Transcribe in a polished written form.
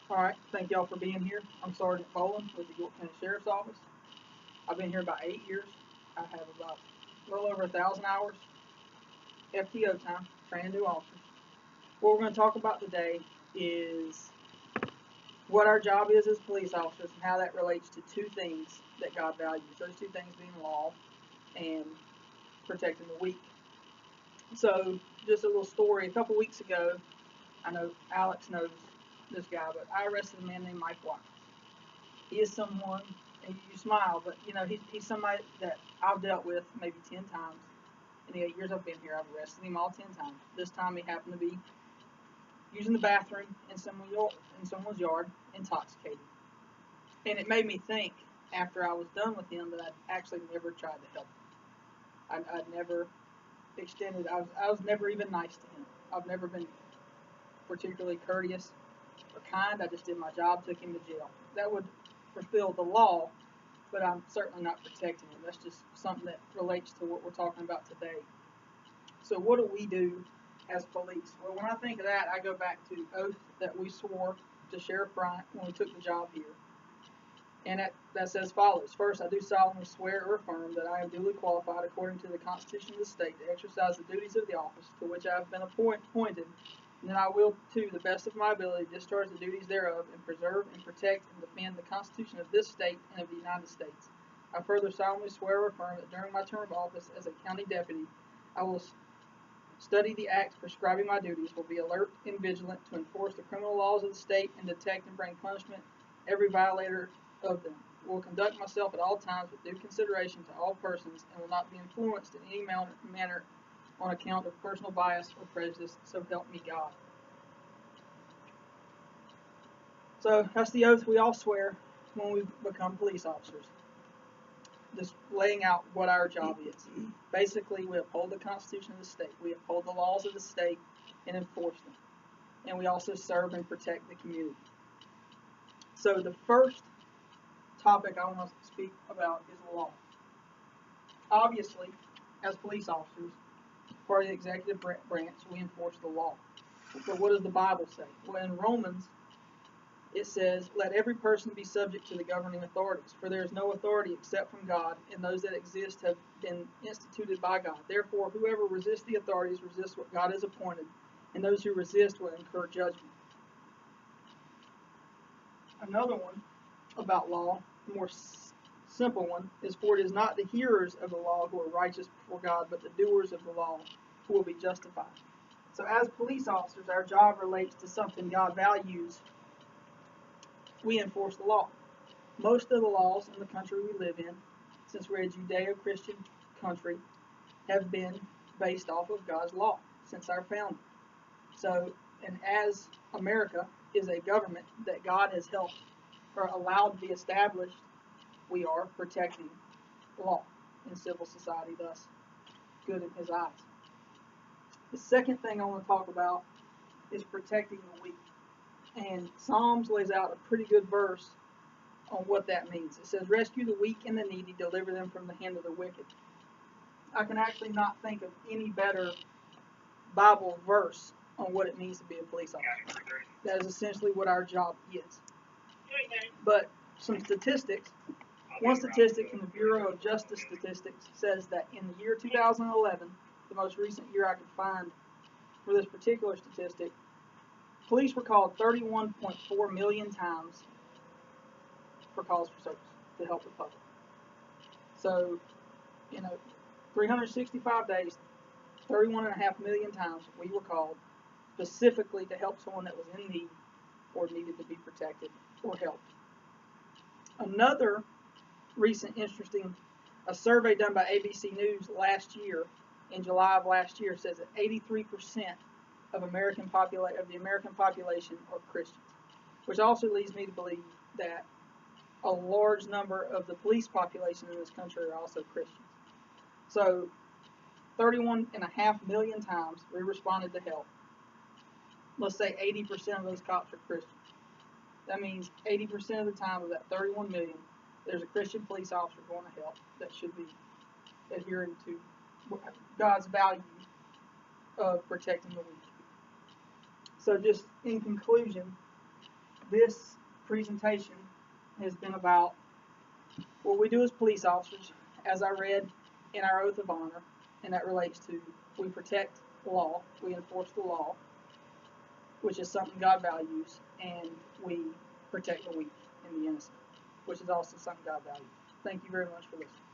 All right, thank y'all for being here. I'm Sergeant Boland with the York County Sheriff's Office. I've been here about 8 years. I have about a little over 1,000 hours FTO time training new officers. What we're going to talk about today is what our job is as police officers and how that relates to two things that God values. Those two things being law and protecting the weak. So, just a little story. A couple weeks ago, I know Alex knows this guy, but I arrested a man named Mike Watkins. He is someone, and you smile, but he's somebody that I've dealt with maybe 10 times. In the 8 years I've been here, I've arrested him all 10 times. This time he happened to be using the bathroom in someone's yard, intoxicated. And it made me think, after I was done with him, that I'd actually never tried to help him. I'd never extended, I was never even nice to him. I've never been particularly courteous or kind. I just did my job, took him to jail. That would fulfill the law, but I'm certainly not protecting him. That's just something that relates to what we're talking about today. So what do we do as police? Well, when I think of that, I go back to the oath that we swore to Sheriff Bryant when we took the job here. And that says follows. First, I do solemnly swear or affirm that I am duly qualified according to the Constitution of the state to exercise the duties of the office to which I have been appointed, and that I will, to the best of my ability, discharge the duties thereof and preserve and protect and defend the Constitution of this state and of the United States. I further solemnly swear or affirm that during my term of office as a county deputy, I will study the acts prescribing my duties, will be alert and vigilant to enforce the criminal laws of the state and detect and bring punishment every violator of them. Will conduct myself at all times with due consideration to all persons and will not be influenced in any manner on account of personal bias or prejudice, so help me God. So that's the oath we all swear when we become police officers. Just laying out what our job is. Basically, we uphold the Constitution of the state. We uphold the laws of the state and enforce them. And we also serve and protect the community. So the first topic I want to speak about is law. Obviously, as police officers, part of the executive branch, we enforce the law. But what does the Bible say? Well, in Romans, it says, let every person be subject to the governing authorities, for there is no authority except from God, and those that exist have been instituted by God. Therefore, whoever resists the authorities resists what God has appointed, and those who resist will incur judgment. Another one about law, a more simple one, is for it is not the hearers of the law who are righteous before God, but the doers of the law who will be justified. So as police officers, our job relates to something God values. We enforce the law. Most of the laws in the country we live in, since we're a Judeo-Christian country, have been based off of God's law since our founding. So, and as America is a government that God has helped or allowed to be established, we are protecting law in civil society, thus good in His eyes. The second thing I want to talk about is protecting the weak. And Psalms lays out a pretty good verse on what that means. It says, rescue the weak and the needy, deliver them from the hand of the wicked. I can actually not think of any better Bible verse on what it means to be a police officer. That is essentially what our job is. But some statistics. One statistic from the Bureau of Justice Statistics says that in the year 2011, the most recent year I could find for this particular statistic, police were called 31.4 million times for calls for service to help the public. So, 365 days, 31.5 million times we were called specifically to help someone that was in need or needed to be protected or helped. Another recent interesting, a survey done by ABC News last year, in July of last year, says that 83% of the American population are Christians, which also leads me to believe that a large number of the police population in this country are also Christians. So 31.5 million times we responded to help. Let's say 80% of those cops are Christians. That means 80% of the time of that 31 million, there's a Christian police officer going to help that should be adhering to God's value of protecting the weak. So just in conclusion, this presentation has been about what we do as police officers, as I read in our oath of honor, and that relates to we protect the law, we enforce the law, which is something God values, and we protect the weak and the innocent, which is also something God values. Thank you very much for listening.